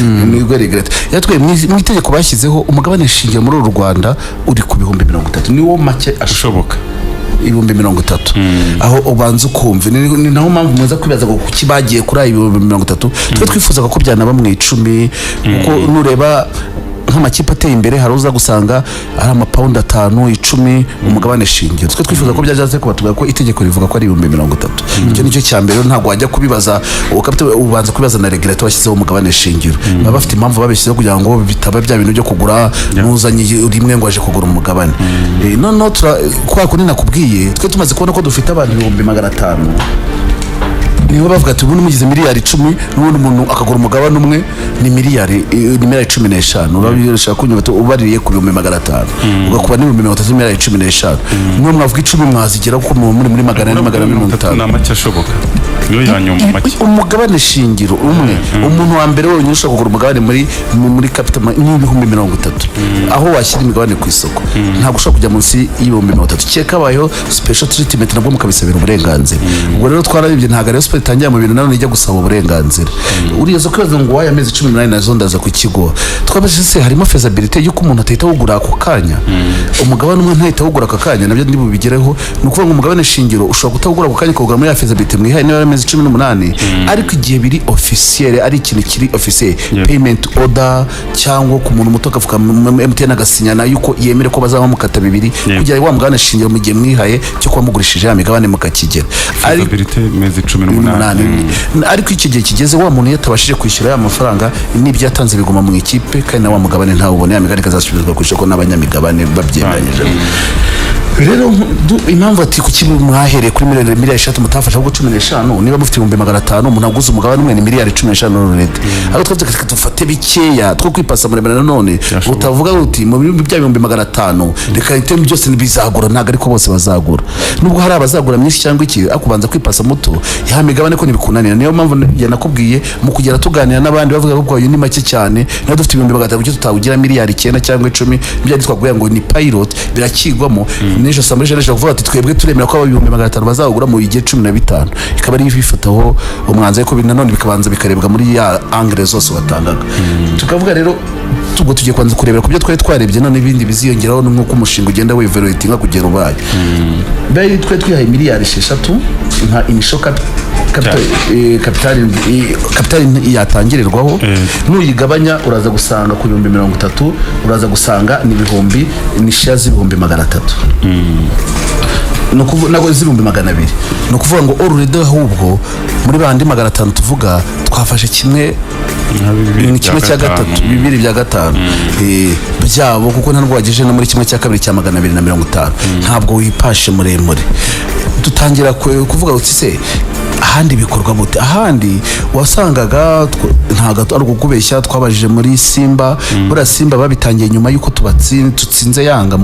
nibwo regrette yatwe mu itegeko bashyizeho umugabane shingiro muri uru Rwanda uri ku 30,000 niwo make ashoboka 30,000 aho ubanza ukumva ni naho mpamvu muza kwibaza ko kuki bagiye kuri 30,000 twe twifuzaga ko byanaba mu 10 kuko nureba nk'amakipe ateye imbere haruza gusanga ari amapawundi 5-10 umugabane shingiro twe twifuza ko byajaze ko batuga ko itegeko rivuga ko ari 30,000 icyo nicyo cyambere ntabwo wajya kubibaza ubanza kubibaza na regulator washyizeho umugabane shingiro baba bafite impamvu babishyizeho kugira ngo bitaba bya bintu byo kugura nuzanye rimwe ngo aje kugura umugabane no kwa kuni nakubwiye twe tumaze kubona ko dufite abantu 500 niho bavuga ati ubu mugize miliyari 10 n'ubundi umuntu akagura umugabane umwe ni miliyari 15 urabishaka kunyuma ubaririye ku 500 ugakuba ni 1515 niyo mwavuga 10 mwazigera ko muri 450 na make ashoboka niyo yanyuma make umugabane shingiro umwe umuntu wa mbere wenyine ushaka kugura umugabane muri capital n'ibihumbi 30 aho washyira imigabane ku isoko ntabwo ushaka kujya munsi y'ibihumbi 30 cyeka bayo special treatment nabwo mukabisabira uburenganzira ubwo rero twarabibye ntago ari tangiye mu bintu none ijya gusaba uburenganzira uriyezo kwibaza ngo waya amezi 18 nazo ndaza ku kigo twabashije se harimo feasibility yuko umuntu atahita wugura ako kanya umugabane umwe ntahita wugura ako kanya nabyo ndi bubigereho nukuvuga ngo umugabane shingiro ushobora kutawugura ako kanya kugura muri ya feasibility mwihaye niba amezi 18 ariko igihe biri officiel ari ikintu kiri officiel payment order cyangwa ku muntu muto akavuga MTN agasinyana yuko yemere ko bazaba mukata 2 kugira wa mugabane shingiro mu gihe mwihaye cyo kwa mugurishije ya migabane mukakigera feasibility mezi 18 ariko iki gihe kigeze wa muntu yatabashije kwishyura ya mafaranga n'ibyo yatanze biguma mu ikipe kandi na wa mugabane ntawe ubone ya migabane kazasubizwa ku isoko n'abanyamigabane babyemeranyije rero impamvu ati kuki mwahereye kuri miliyari 3 mutafasha ahubwo 15 niba mufite 500 umuntu aguze umugabane umwe ni miliyari 15 n'ururete aho twatse dufate bikeya two kwipasa muremera none utavuga uti mu bimbi bya 500 reka item byose nibizagura ntago ariko bose bazagura nubwo hari abazagura myinshi cyangwa iki akubanza kwipasa muto ya migabane ko nibikunanira niyo mpamvu yanakubwiye mu kugera tuganira n'abandi bavuga ko uyu ni make cyane naho dufite 500 kuki tutawugira miliyari 9 cyangwa 10 byari twaguye ngo ni pilot birakigwamo n'ejo samuje n'ejo kuvuga ati twebwe turemera ko aba 500 bazagura mu gihe 15 ikaba ari ifataho umwanze ko binanone bikabanza bikarebwa muri ya angle zose watangaga tukavuga rero tugo tugiye kwanza kurebera ku byo twari twarebye none ibindi biziyongeraho n'uko umushinga ugenda wevaluatinga kugera ubaye bari twari twihaye miliyari 6 nka initial capital yatangirirwaho n'uyigabanya uraza gusanga ku 30 uraza gusanga ni ibihumbi ni shares ibihumbi 300 nago zibumbi 200 no kuvuga ngo already ahubwo muri bandi 500 tuvuga twafashe kimwe cya gatatu 2 bya gatanu byabo kuko ntabwo wageje no muri kimwe cya kabiri cya 250 ntabwo wipashe muremure dutangira kuvuga uti se ahandi bikorwa bute ahandi wasangaga ntago ari kukubeshya twabajije muri Simba bura Simba babitangiye nyuma yuko tutsinze yanga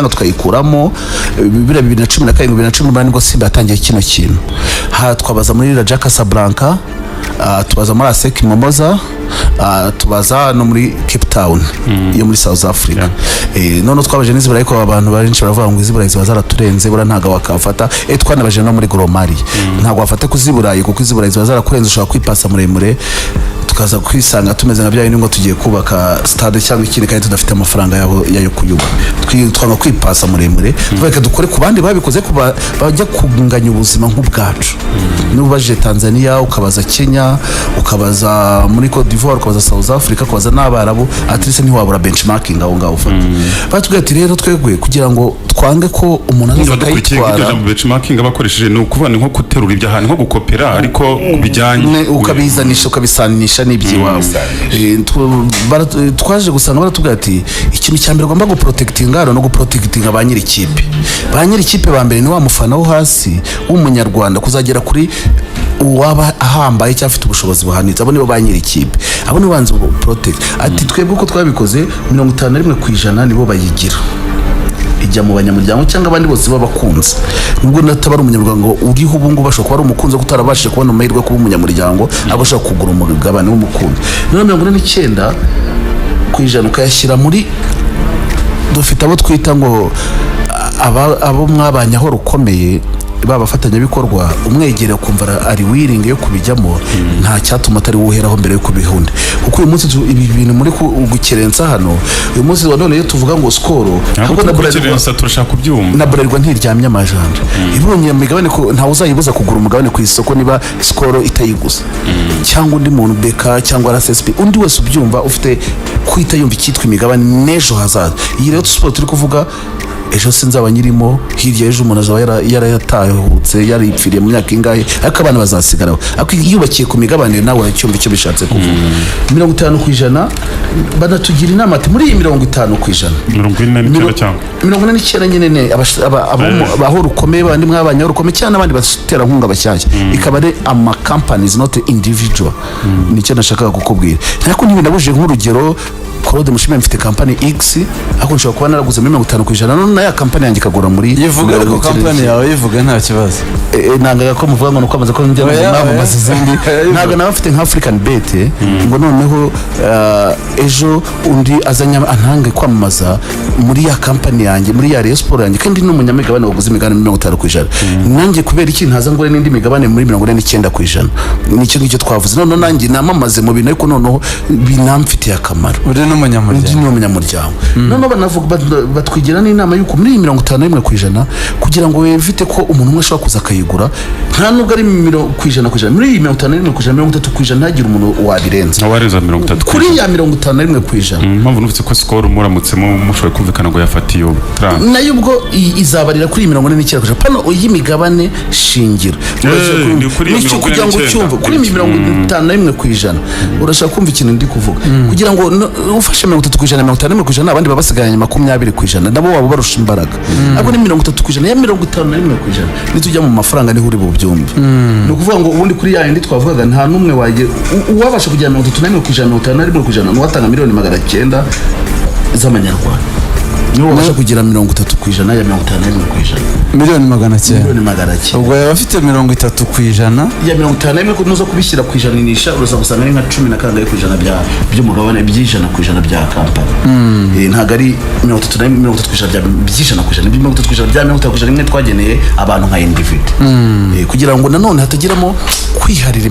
tukayikuramo 2017 2018 ngo Simba yatangiye kino kintu twabaza muri Raja Casablanca tubaza muri Asec Mimosa tubaza no muri Cape Town yo muri South Africa none twabaje n'izibura ariko abantu barinci baravuga ngo izibura ziba zaraturenze bura ntago wakafata twanabaje no muri Goromari ntago wafata kuziburaye kuko izibura ziba zarakurenze ushobora kwipasa muremure tukaza kwisanga tumeze nka byayo ngo tugiye kubaka stade cyangwa ikindi kandi tudafite amafaranga yayo kuyubaka twanga kwipasa muremure tweka dukore ku bandi babikoze kuba bajya kunganya ubuzima nk'ubwacu n'ubaje Tanzania ukabaza Kenya ukabaza muri Cote d'Ivoire ukabaza South Africa ukabaza n'abarabu atlise ntiwabura benchmarking aho ngaho ufata batubwira ati rero twegwe kugira ngo twange ko umuntu azaza kayitwara benchmarking abakoresheje no kuvuga nko guterura ibyahantu nko gukopera ariko bijyanye ukabizanisha ukabisanisha n'ibyiwawe twaje gusanga baratubwira ati ikintu cyambere ugomba guprotectinga no guprotectinga ba nyiri ikipe ba mbere ni wa mufana wo hasi w'umunyarwanda kuzagera kuri uwaba ahambaye cyangwa afite ubushobozi buhanitse abo nibo ba nyiri ikipe abo nibo banze protect ati twebwe uko twabikoze 51% nibo bayigira ijya mu banyamuryango cyangwa abandi bose babakunze nubwo natabara umunyarwanda ngo uriho ubungu bashobora kuba ari umukunzi kutarabashije kubona amahirwe kuba umunyamuryango abashaka kugura umugabane w'umukunzi none 49% ukayashyira muri dufite abo twita ngo abo mwabanyaho rukomeye babafatanyabikorwa umwegera kumva ari willing yo kubijyamo nta cyatuma atari wuheraho mbere yo kubihunda kuko uyu munsi ibi bintu muri gukerensa hano uyu munsi wa none iyo tuvuga ngo skoro ahubwo na Bralirwa turashaka kubyumva na Bralirwa ntiryamye amajanja ibonye migabane ko ntawe uzayibuza kugura umugabane ku isoko niba skoro itayiguza cyangwa undi muntu beka cyangwa RSSB undi wese ubyumva ufite kwita yumva icyitwa imigabane n'ejo hazaza iyi rero sport turi kuvuga ejo sinzaba nyirimo hirya ejo umuntu azaba yarayatahutse yaripfiriye mu myaka ingahe ariko abana bazasigaraho ariko yubakiye ku migabane nawe uracyumva icyo bishatse kuvuga 50% banatugira inama ati muri iyi 50% 49 cyangwa 49 nyine abaho rukomeye bandi mwabanya rukomeye cyane abandi batera nkunga bashyashya ikaba ari ama companies not individual nicyo nashakaga kukubwira ariko ntibinabuje nk'urugero Claude Mushime mfite company X ako nshobora kuba naraguze muri 50% none na ya company yanjye kagura muri yivuga ko company yawe yivuga nta kibazo nangaga ko muvuga ngo nukwamaze ko njya mu masizindi naga nawe mfite nka African Bet ngo noneho ejo undi azanya antange kwamamaza muri ya company yanjye muri ya Sport yanjye kandi n'umunyamigabane waguze imigabane 50% nanjye kubera iki ntaza ngore n'indi migabane muri 49% nicyo ngicyo twavuze none nanjye namamaze mu bintu ariko noneho binamfitiye akamaro n'umunyamuryango none banavuga batwigira n'inama yuko muri 51% kugira ngo wevite ko umuntu umwe ashobora kuza akayigura nta nubwo ari 100% muri 51% 30% ntagire umuntu wabirenza awareza 30% kuri ya 51% mpamvu nufite ko score muramutsemo mushoboye kumvikana ngo yafatiye nayo ubwo izabarira kuri 49% pano y'imigabane shingiro nicyo kugira ngo cyumve kuri 51% urashaka kumva ikintu ndi kuvuga kugira ngo ufashe 30% 51% abandi babasigaranye 20% nabo wabo barusha imbaraga ariko ni 30% ya 51% nitujya mu mafaranga ni huri bubyumve no kuvuga ngo ubundi kuri yandi twavugaga nta numwe waje uwabasha kujya 30% n'uwatanga miliyoni 900 z'amanyarwanda niwo wabasha kugira 30% ya 51% miliyoni 900 ubwo yaba afite 30% ya 51 ko nuzo kubishyira ku ijanisha uruza gusanga ari nka 10 na kangahe ku ijana by'umugabane by'ijana ku ijana bya company ntago ari 30% by'ijana ku ijana 30% bya 30% imwe twageneye abantu nka individu kugira ngo nanone hatagiramo kwiharira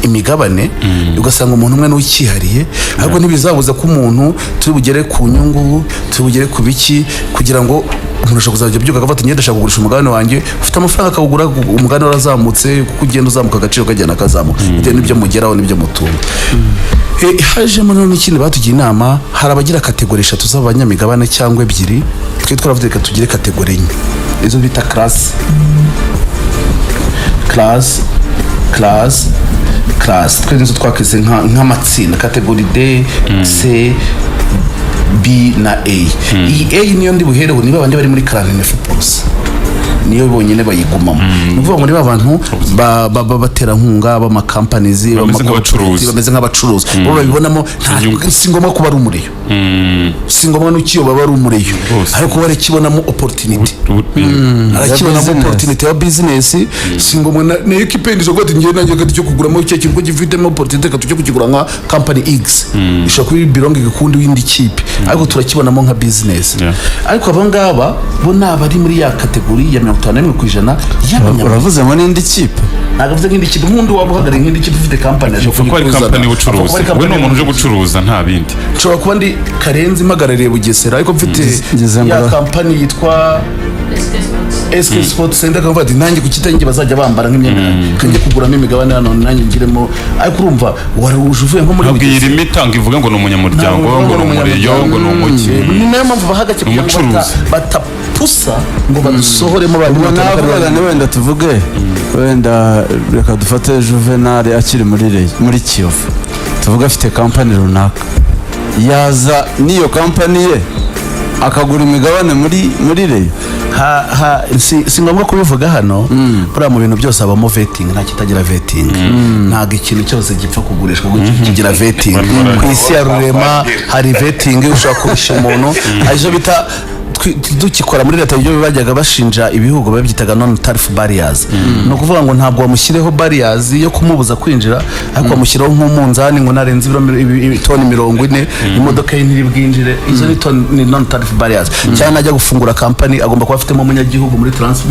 imigabane ugasanga umuntu umwe n'ukihariye ahubwo ntibizabuza ko umuntu turi bugere ku nyungu tubugere ku biki kugira ngo umuntu ashobora kuzajya byuka agafata nyine ndashaka kugurisha umugabane wanjye ufite amafaranga akawugura umugabane warazamutse kuko ugenda uzamuka agaciro kagenda kazamuka bitewe n'ibyo mugeraho n'ibyo mutunga hajemo none ikindi batugiye inama hari abagira kategori 3 z'abanyamigabane cyangwa 2 twe twaravuze ko tugire kategori 4 izo bita class twe nizo twakise nk'amatsinda kategori D C B na A iyi A niyo ndi buhereho niba abandi bari muri 49% niyo bonyine bayigumamo nuvuga ngo niba abantu batera nkunga bama companies bameze nk'abacuruzi bo babibonamo si ngombwa kuba ari umureyo si ngombwa n'ukiyo baba ari umureyo ariko bari kibonamo opportunity arakibonamo opportunity ya business si ngombwa na equipe zo gute ngiye nanjye cyo kuguramo icyo kintu ko gifitemo opportunity cyo kugura nka company X ishobora kuba belong gikundi windi kipe ariko turakibonamo nka business ariko abangaba bo nabari muri ya kategori ya 51% uravuze ngo n'indi kipe nagavuze nk'indi kipe nk'undi waba uhagarariye nk'indi kipe ufite company ashobora kuba ari company ubucuruzi we ni umuntu uje gucuruza nta bindi nshobora kuba ndi Karenzi mpagarariye Bugesera ariko mfite ya company yitwa SK Sport Center kavuga ati nanjye kukitangiye bazajya bambara nk'imyenda kanjye kuguramo imigabane hano nanjye ngiremo ariko urumva waruje uvuye nko muri Bugesera imitanga ivuga ngo ni umunyamuryango ngo ni umureyo ngo ni umuki ni nayo mpamvu bahagaze kugira batapusa ngo badusohoremo navuga wenda tuvuge wenda reka dufate Juvenal akiri muri Kiyovu tuvuga afite company runaka yaza niyo company ye akagura imigabane muri Reyo si ngombwa kubivuga hano buriya mu bintu byose habamo vetting nta kitagira vetting ntabwo ikintu cyose gipfa kugurishwa kigira vetting ku isi ya rurema hari vetting ushobora kurisha umuntu arizo bita dukikora muri leta ibyo bajyaga bashinja ibihugu babyitaga non tariff barriers no kuvuga ngo ntabwo wamushyireho barriers yo kumubuza kwinjira ariko wamushyiraho nk'umunzani ngo narenze toni 40 imodoka ye ntiri bwinjire izo ni non tariff barriers cyane ajya gufungura company agomba kuba afitemo umunyagihugu muri tourism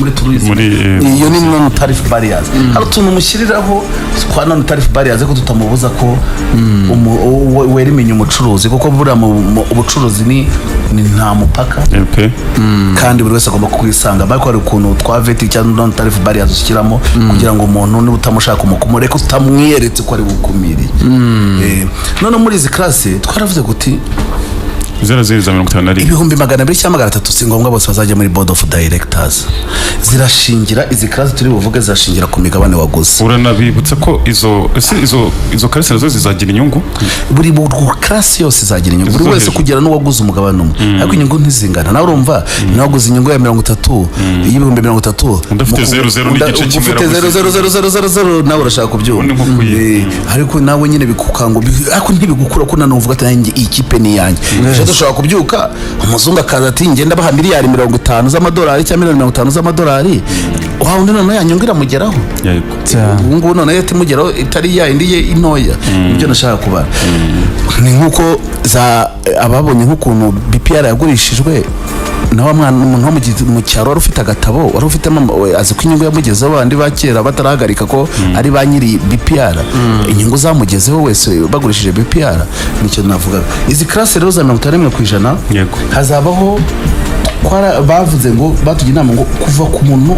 iyo ni non tariff barriers hari utuntu mushyiriraho kwa non tariff barriers ko tutamubuza ko werimenya umucuruzi kuko buriya mu ubucuruzi ni nta mupaka kandi buri wese agomba kwisanga ariko hari ukuntu twaveti cyangwa non tariff barriers ushyiramo kugira ngo umuntu niba utamushaka umukumureke utamwiyeretse ko ari bukumiri none muri izi classe twaravuze guti 0,051 ibihumbi 200 cyangwa 300 si ngombwa bose bazajya muri board of directors zirashingira izi classe turi buvuge zirashingira ku migabane waguze uranabibutsa ko izo classe nazo zizagira inyungu buri classe yose izagira inyungu buri wese kugera n'uwaguze umugabane umwe ariko inyungu ntizingana nawe urumva naguze inyungu ya 30 y'ibihumbi 30 undafite 00 n'igice kimwe ufite 0,000 nawe urashaka kubyumva ariko nawe nyine bikukango ariko ntibigukura ko nanuvuga ati nanjye iyi kipe ni yanjye dushobora kubyuka umuzungu akaza ati ngenda baha miliyari 50 z'amadolari cyangwa miliyoni 50 z'amadolari undi none yanyungira mugeraho ubu ngubu none yati mugeraho itari ya indi ye intoya ibyo nashaka kubara ni nkuko ababonye nk'ukuntu BPR yagurishijwe nawe umuntu wo mu cyaro wari ufite agatabo wari ufitemo azi ko inyungu yamugezeho abandi bakera batarahagarika ko ari ba nyiri BPR inyungu zamugezeho wese bagurishije BPR nicyo navuga izi classe rero za 51% hazabaho bavuze ngo batugira inama ngo kuva ku muntu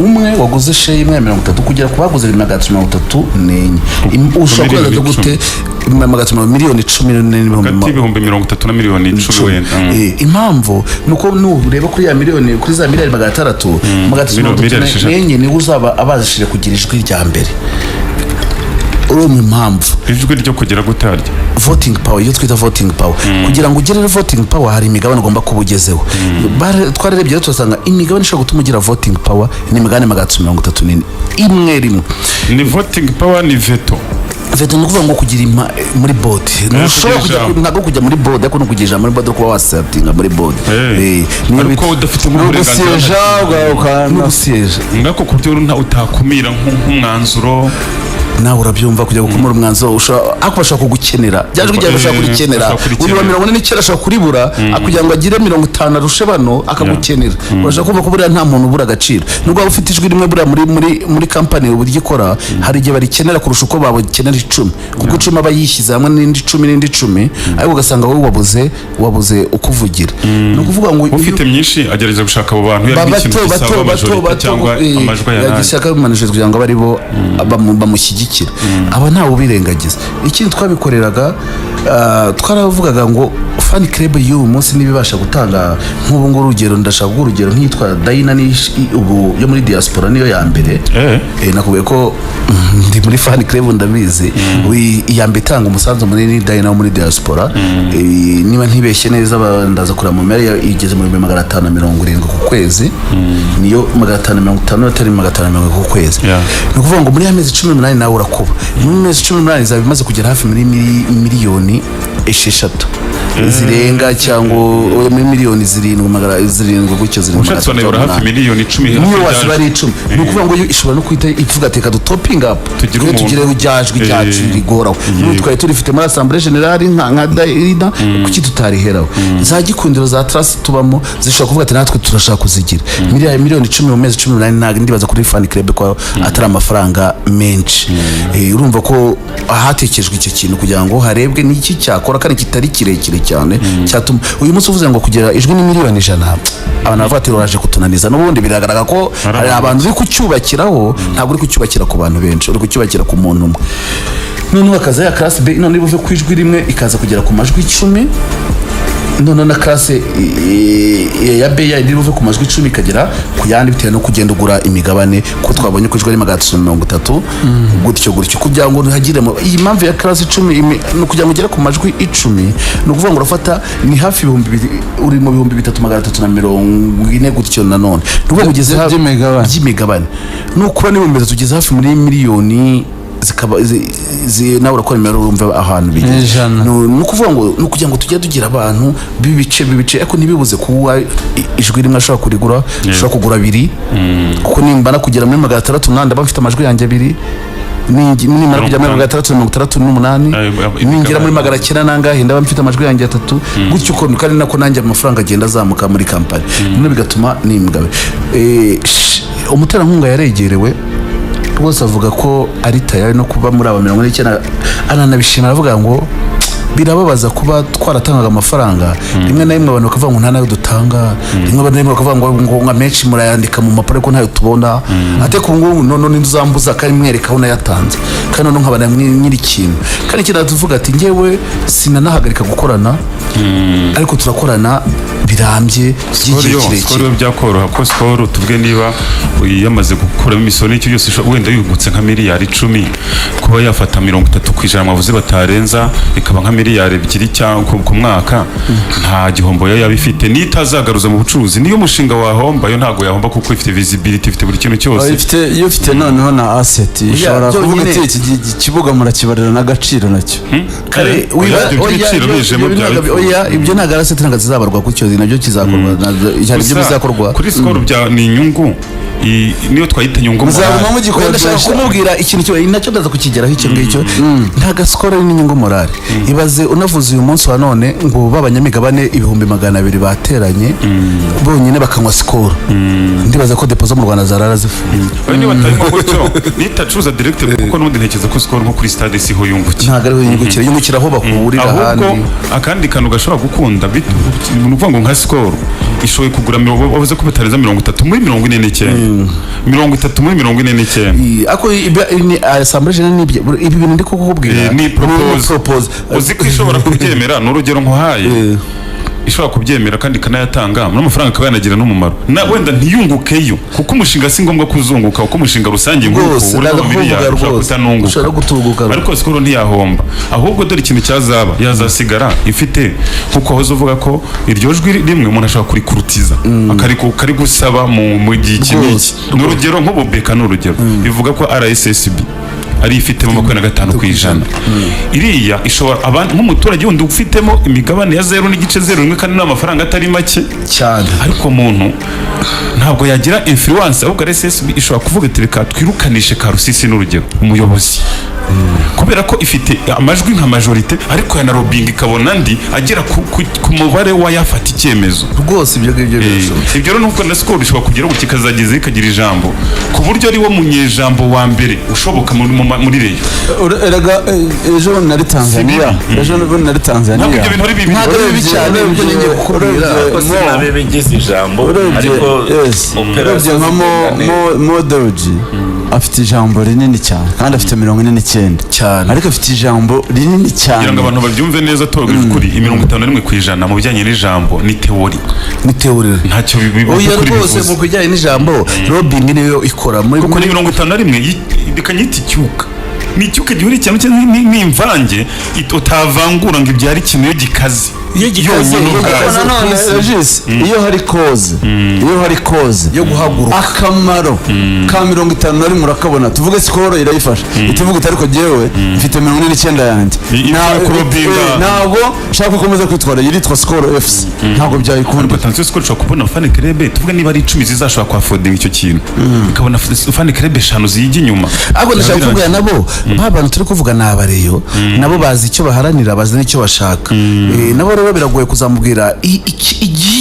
umwe waguze share imwe ya 30 kugera ku baguze 34 ushobora kuza gute miliyoni 10 ibihumbi 30 na miliyoni 10 impamvu nuko nureba kuri ya miliyoni kuri za miliyari 300 niwe uzaba abashije kugira ijwi rya mbere urumva impamvu ijwi ryo kugira gutarya voting power iyo twita voting power kugira ngo ugere voting power hari imigabane ugomba kubugezeho twararebye rero turasanga imigabane ishobora gutuma ugira voting power ni imigabane 334 imwe rimwe ni voting power ni veto veto ni ukuvuga ngo kugira muri board ntabwo kujya muri board ariko no kugira muri board kuba wasatinga muri board ariko udafite uburenganzira n'ubusiyeje ngako ku buryo utakumira nk'umwanzuro nawe urabyumva kujya gukomora umwanzuro akubasha kugukenera byajwe igihe bashaka kurikenera uri wa 49 ashaka kuribura akugira ngo agire 50 arushe bano akagukenera urashaka kumva ko buriya nta muntu ubura agaciro nubwo ufite ijwi rimwe buriya muri company uburyo ikora hari igihe barikenera kurusha uko babukenera 10 kuko 10 aba yishyize hamwe n'indi 10 ariko ugasanga wowe wabuze ukuvugira no kuvuga ngo ufite myinshi agerageza gushaka abo bantu yari ikintu gisaba majorite cyangwa amajwi ya yagishaka bimanije kugira ngo bari bo bamushyigikira aba ntawe ubirengagiza ikindi twabikoreraga twaravugaga ngo fan club y'uyu munsi nibibasha gutanga nk'ubu ngo urugero ndashaka urugero nk'itwa Daina ubu yo muri diaspora niyo ya mbere nakubwiye ko ndi muri fan club ndabizi iyambe itanga umusanzu munini Daina wo muri diaspora niba ntibeshye neza ndaza kura mu mere igeze mu 570 ku kwezi niyo 550 atari 570 ku kwezi no kuvuga ngo muri amezi 18 nawe urakuba mu mezi 18 zabi maze kugera hafi muri miliyoni 6 zirenga cyangwa muri miliyoni 7 gutyo zirimo ushatse wanayora hafi miliyoni 10 niyo wasibari 10 no kuvuga ngo ishobora no kwita ivuga teka topping up tugire ujyajwe cyacu rigoraho twari turifite muri assemblée générale nka Daina kuki tutariheraho za gikundiro za trust tubamo zishobora kuvuga ati natwe turashaka kuzigira miliyoni 10 mu mezi 18 ntabwo ndibaza kuri fan club ko atari amafaranga menshi urumva ko hatekejwe icyo kintu kugira ngo harebwe n'iki cyakora kandi kitari kirekire cyane cyatuma uyu munsi uvuze ngo kugera ijwi ni miliyoni 100 abantu bavuga uraje kutunaniza n'ubundi biragaragara ko hari abantu uri kucyubakiraho ntabwo uri kucyubakira ku bantu benshi uri kucyubakira ku muntu umwe noneho akaza ya class B none ibuve ku ijwi rimwe ikaza kugera ku majwi 10 none na classe ya B iri buve ku majwi 10 ikagera ku yandi bitewe no kugenda ugura imigabane ko twabonye ko ijwi ari 330 gutyo kugira ngo hagire iyi mpamvu ya classe 10 no kugira ngo ugere ku majwi 10 no kuvuga ngo urafata ni hafi uri mu 3340 gutyo nanone nuvuga ngo ugeze hafi by'imigabane no kuba ni mu tugeze hafi muri miliyoni nawe urakora imibare urumva ahantu bigeze. Ijana. Ni ukuvuga ngo ni ukugira ngo tujye tugira abantu b'ibice ariko ntibibuze kuba ijwi rimwe ashobora kurigura ashobora kugura abiri kuko nimba nakugera muri 600 nanda bafite amajwi yanjye abiri nimara kujya muri 668 ningira muri 900 nangahe ndaba mfite amajwi yanjye 3 gutyo uko kandi nako nanjye amafaranga agenda azamuka muri kampani none bigatuma nimgabe umuterankunga yaregerewe rwose avuga ko ari tayari no kuba muri aba 49 ananabishima aravuga ngo birababaza kuba twaratangaga amafaranga rimwe na rimwe abantu bakavuga ngo nta nayo dutanga rimwe na rimwe bakavuga ngo menshi murayandika mu maparo ko ntayo tubona ate ku ngubu none nduzambuza kandi mwereka aho nayatanze kandi none nkabana nyiri ikintu kandi kira tuvuga ati ngewe sinanahagarika gukorana ariko turakorana birambye by'igihe kirekire. Skoro byakoroha ko Skoro tuvuge niba yamaze gukuramo imisoro n'icyo byose wenda yungutse nka miliyari 10 kuba yafata 30% mwavuze batarenza ikaba nka miliyari 2 cyangwa ku mwaka nta gihombo yabifite nitazagaruza mu bucuruzi niyo mushinga wahomba yo ntago yahomba kuko ifite visibility ifite buri kintu cyose iyo ifite noneho na asset ishobora kuvuga ati iki kibuga murakibarira n'agaciro nacyo kare ibyo ntago asset ntago zizabarwa ku cyo nabyo kizakorwa cyane byo bizakorwa kuri Skoro bya ni inyungu niyo twayita nyungu muzabuma mugikodesha kumubwira ikintu cyo nacyo ndaza kukigeraho icyo ngicyo ntaga Skoro ni inyungu morale ibaze unavuze uyu munsi wa none ngo babanyamigabane 200,000 bateranye bonyine bakanywa Skoro ndibaza ko deposit mu Rwanda zarara zifunze bane batayimo gutyo nitacuza direct kuko nundi ntekereza ko Skoro nko kuri stade siho yungukira ntaga ari yungukira aho bakurira ahandi akandi kantu gashobora gukunda nuvuga ngo nka Skoro ishoye kugura bavuze ko batarenza 30 muri 49 30 muri 49 ako assemblée générale ibi bintu ndi kukubwira ni propose uzi ko ishobora kubyemera n'urugero nkohaye ishobora kubyemera kandi kanayatanga n'amafaranga akaba yanagira n'umumaro na wenda ntiyungukeyo kuko umushinga si ngombwa kuzunguka kuko umushinga rusange nguko uri mu miliyari ushobora kutanunguka ariko Skoro ntiyahomba ahubwo dore ikintu cyazaba yazasigara ifite kuko aho uvuga ko iryo jwi rimwe umuntu ashobora kurikurutiza kari gusaba mu gihe kiniki n'urugero nk'ububeka n'urugero bivuga ko RSSB ari ifitemo 25% iriya ishobora abantu nk'umuturage wundi ufitemo imigabane ya 0.01 kandi n'amafaranga atari make cyane ariko umuntu ntabwo yagira influence ahubwo RSSB ishobora kuvuga ati reka twirukanishe Karusisi n'urugero umuyobozi kubera ko ifite amajwi nka majorite ariko ya lobbying ikabona ndi agera ku mubare wayafata icyemezo rwose ibyo rero nuko na Skoro ishobora kugira ngo kikazageze ikagira ijambo ku buryo ari wo munyejambo wa mbere ushoboka muri reyo eraga ejo nari Tanzania ntabwo ibyo bintu ari bibi ntabwo ari bibi cyane ibyo ninjye gukorera ko sinabegeze ijambo ariko operation nka Doji afite ijambo rinini cyane kandi afite 49 cyane ariko afite ijambo rinini cyane kugira ngo abantu babyumve neza tubabwira ukuri 51% mu bijyanye n'ijambo ni teori ntacyo bibiba kuri rwose mu bijyanye n'ijambo lobbying niyo ikora muri kuko ni 51 bikanyita icyuka ni icyuka gihuri cyane n'imvange utavangura ngo ibyari ikintu yo gikaze iyo hari cause yo guhaguruka akamaro ka 51 murakabona tuvuge Skoro irayifasha ituvuga iti ariko jewe mfite 49 yanjye ntabwo shaka gukomeza kwitwara yiritwa Skoro FC ntabwo byayikunda attention Skoro shaka kubona fan club tuvuge niba ari 10 zizashobora kwa affording icyo kintu ikabona fan club 5 ziyijya inyuma ahubwo ndashaka kuvuga nabo abantu turi kuvuga nabareyo nabo bazi icyo baharanira bazi n'icyo bashaka nabo rero biragoye kuzamubwira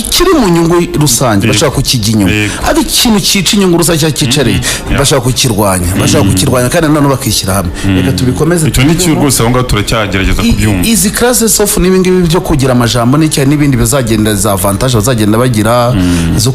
kiri mu nyungu rusange bashaka kukijya inyuma ari ikintu cyica inyungu rusange cyacyicareye bashaka kukirwanya kandi none bakishyira hamwe reka tubikomeze icyo ni cyo rwose aho ngaho turacyagerageza kubyumva izi classes of n'ibingibi byo kugira amajambo n'icyayi n'ibindi bizagenda za avantage bazagenda bagira zo